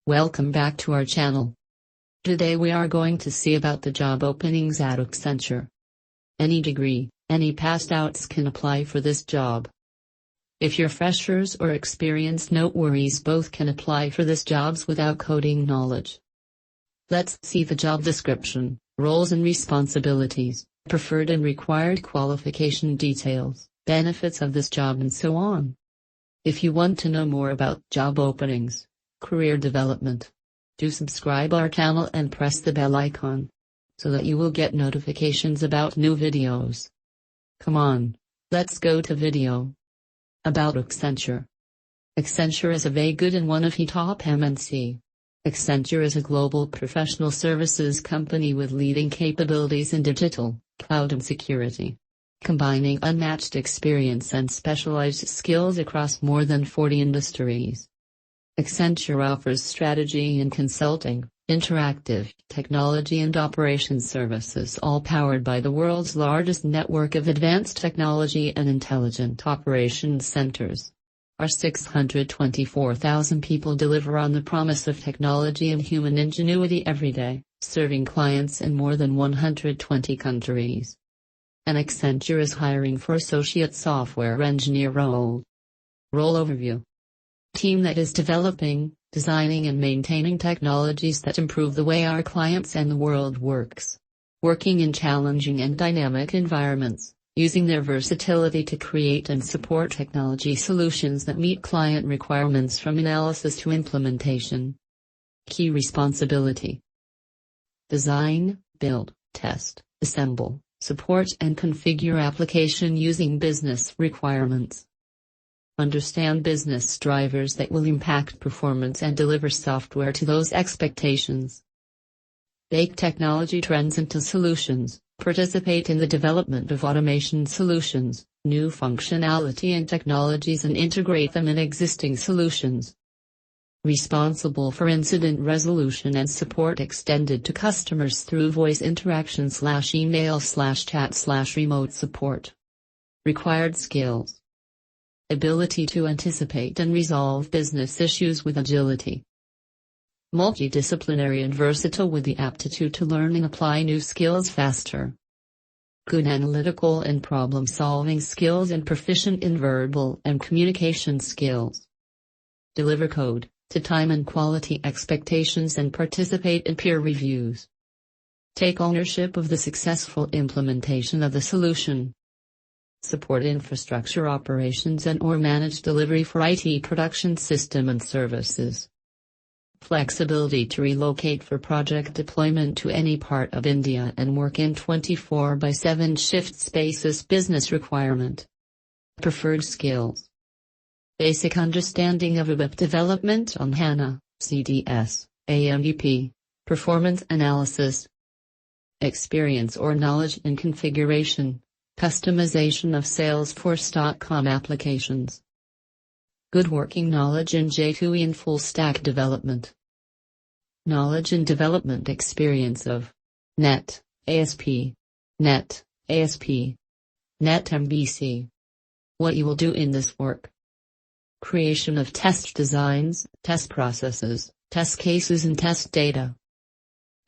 Welcome back to our channel. Today we are going to see about the job openings at Accenture. Any degree, any passed outs can apply for this job. If you're freshers or experienced, no worries, both can apply for this jobs without coding knowledge. Let's see the job description, roles and responsibilities, preferred and required qualification details, benefits of this job and so on. If you want to know more about job openings, career development, do subscribe our channel and press the bell icon, so that you will get notifications about new videos. Come on, let's go to video. About Accenture. Accenture is a very good and one of the top MNC. Accenture is a global professional services company with leading capabilities in digital, cloud and security, combining unmatched experience and specialized skills across more than 40 industries. Accenture offers strategy and consulting, interactive technology and operations services, all powered by the world's largest network of advanced technology and intelligent operations centers. Our 624,000 people deliver on the promise of technology and human ingenuity every day, serving clients in more than 120 countries. And Accenture is hiring for associate software engineer role. Role overview. Team that is developing, designing and maintaining technologies that improve the way our clients and the world works. Working in challenging and dynamic environments, using their versatility to create and support technology solutions that meet client requirements from analysis to implementation. Key responsibility. Design, build, test, assemble, support and configure application using business requirements. Understand business drivers that will impact performance and deliver software to those expectations. Bake technology trends into solutions, participate in the development of automation solutions, new functionality and technologies and integrate them in existing solutions. Responsible for incident resolution and support extended to customers through voice interaction/email/chat/remote support. Required skills. Ability to anticipate and resolve business issues with agility. Multidisciplinary and versatile with the aptitude to learn and apply new skills faster. Good analytical and problem-solving skills and proficient in verbal and communication skills. Deliver code to time and quality expectations and participate in peer reviews. Take ownership of the successful implementation of the solution. Support infrastructure operations and/or manage delivery for IT production system and services. Flexibility to relocate for project deployment to any part of India and work in 24/7 shift spaces business requirement. Preferred skills. Basic understanding of web development on HANA, CDS, AMDP, performance analysis. Experience or knowledge in configuration, customization of Salesforce.com applications. Good working knowledge in J2E and full stack development. Knowledge and development experience of Net, ASP, Net, ASP, Net MVC. What you will do in this work. Creation of test designs, test processes, test cases and test data.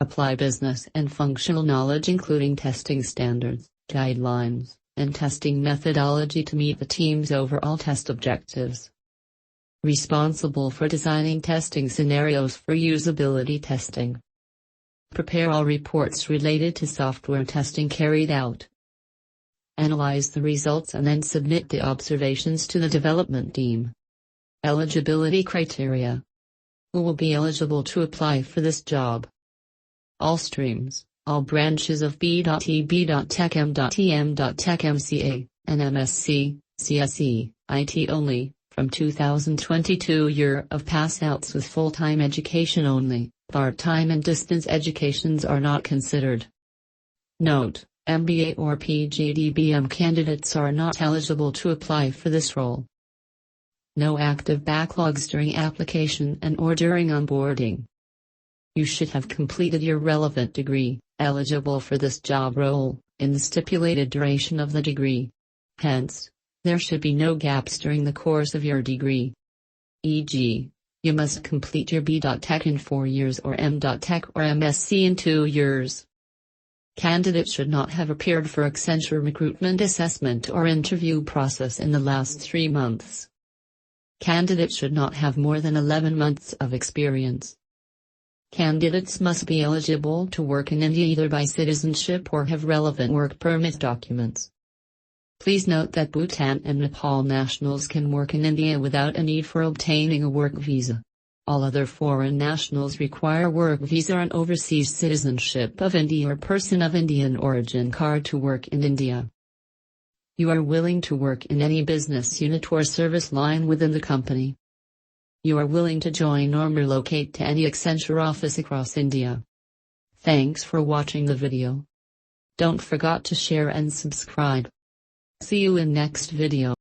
Apply business and functional knowledge including testing standards, guidelines, and testing methodology to meet the team's overall test objectives. Responsible for designing testing scenarios for usability testing. Prepare all reports related to software testing carried out. Analyze the results and then submit the observations to the development team. Eligibility criteria. Who will be eligible to apply for this job? All streams, all branches of B.T, B.Tech, M.Tech, MCA, and MSc, CSE, IT only, from 2022 year of pass-outs with full-time education only, part-time and distance educations are not considered. Note, MBA or PGDBM candidates are not eligible to apply for this role. No active backlogs during application and/or during onboarding. You should have completed your relevant degree, eligible for this job role, in the stipulated duration of the degree. Hence, there should be no gaps during the course of your degree. E.g., You must complete your B.Tech in 4 years or M.Tech or M.Sc in 2 years. Candidates should not have appeared for Accenture recruitment assessment or interview process in the last 3 months. Candidates should not have more than 11 months of experience. Candidates must be eligible to work in India either by citizenship or have relevant work permit documents. Please note that Bhutan and Nepal nationals can work in India without a need for obtaining a work visa. All other foreign nationals require work visa and overseas citizenship of India or person of Indian origin card to work in India. You are willing to work in any business unit or service line within the company. You are willing to join or relocate to any Accenture office across India. Thanks for watching the video. Don't forget to share and subscribe. See you in next video.